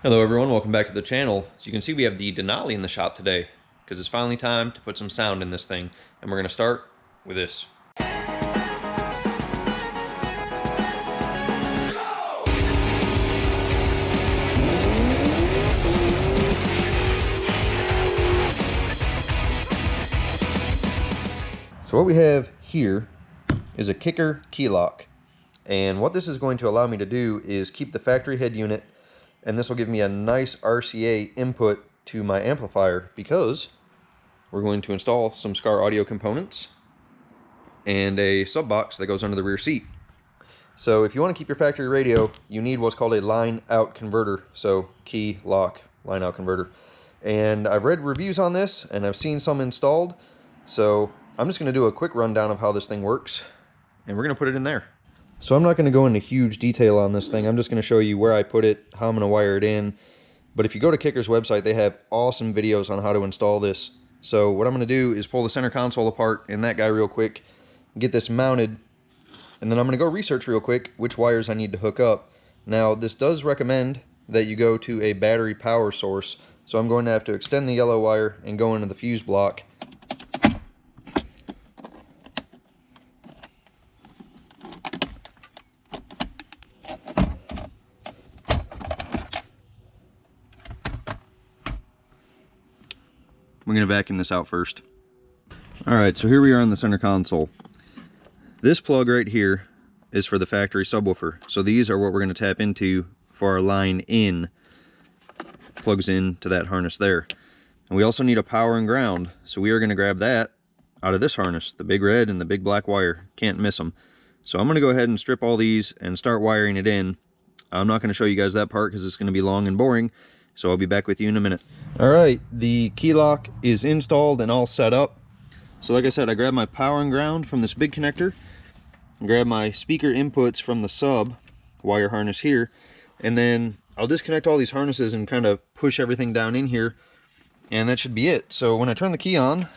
Hello everyone, welcome back to the channel. As you can see, we have the Denali in the shop today because it's finally time to put some sound in this thing, and we're going to start with this. So what we have here is a kicker keyloc, and what this is going to allow me to do is keep the factory head unit, and this will give me a nice RCA input to my amplifier because we're going to install some Scar audio components and a sub box that goes under the rear seat. So if you want to keep your factory radio, you need what's called a line out converter. So key lock line out converter. And I've read reviews on this and I've seen some installed. So I'm just going to do a quick rundown of how this thing works, and we're going to put it in there. So I'm not going to go into huge detail on this thing. I'm just going to show you where I put it, how I'm going to wire it in. But if you go to Kicker's website, they have awesome videos on how to install this. So what I'm going to do is pull the center console apart in that guy real quick, get this mounted, and then I'm going to go research real quick which wires I need to hook up. Now, this does recommend that you go to a battery power source. So I'm going to have to extend the yellow wire and go into the fuse block. We're going to vacuum this out first. Alright, so here we are on the center console. This plug right here is for the factory subwoofer. So these are what we're going to tap into for our line in. Plugs into that harness there. And we also need a power and ground. So we are going to grab that out of this harness. The big red and the big black wire. Can't miss them. So I'm going to go ahead and strip all these and start wiring it in. I'm not going to show you guys that part because it's going to be long and boring. So I'll be back with you in a minute. Alright, the keyloc is installed and all set up. So like I said, I grabbed my power and ground from this big connector, and grab my speaker inputs from the sub wire harness here, and then I'll disconnect all these harnesses and kind of push everything down in here, and that should be it. So when I turn the key on,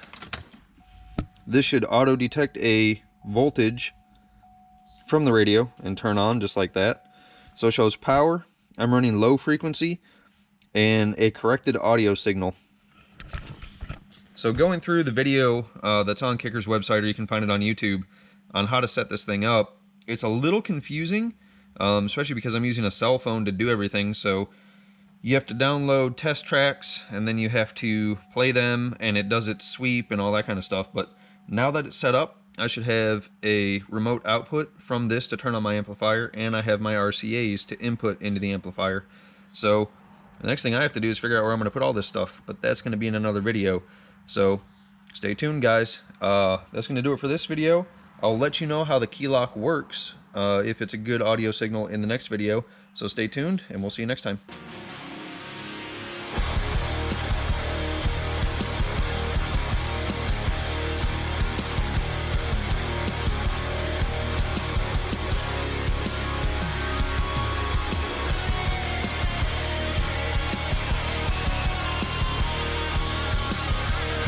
this should auto detect a voltage from the radio and turn on just like that. So it shows power, I'm running low frequency, and a corrected audio signal. So going through the video that's on Kicker's website, or you can find it on YouTube, on how to set this thing up, it's a little confusing, especially because I'm using a cell phone to do everything. So you have to download test tracks, and then you have to play them, and it does its sweep and all that kind of stuff. But now that it's set up, I should have a remote output from this to turn on my amplifier, and I have my RCAs to input into the amplifier. So the next thing I have to do is figure out where I'm going to put all this stuff, but that's going to be in another video. So stay tuned, guys. That's going to do it for this video. I'll let you know how the keyloc works, if it's a good audio signal, in the next video. So stay tuned, and we'll see you next time.